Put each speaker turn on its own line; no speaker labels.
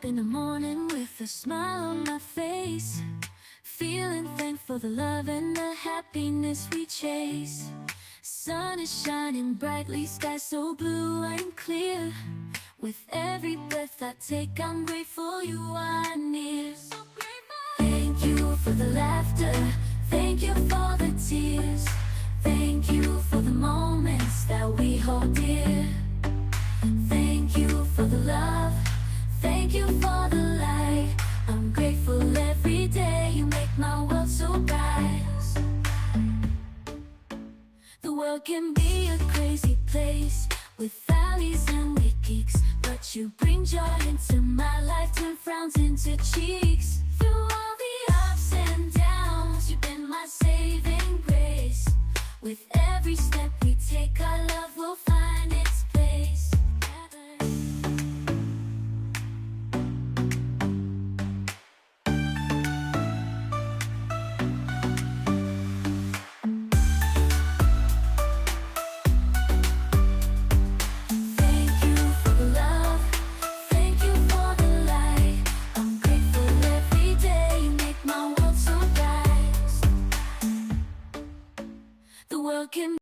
up in the morning with a smile on my face, feeling thankful for the love and the happiness we chase. Sun is shining brightly, sky so blue and clear. With every breath I take, I'm grateful you are near. Thank you for the laughter, thank you for the tears, thank you for the moments that we hold dear. Thank you for the love, thank you for the light. I'm grateful every day, you make my world so bright. The world can be a crazy place, with valleys and with peaks, but you bring joy into my life, turn frowns into cheeks. Through all the ups and downs, you've been my saving grace. With every step we take, our love will find its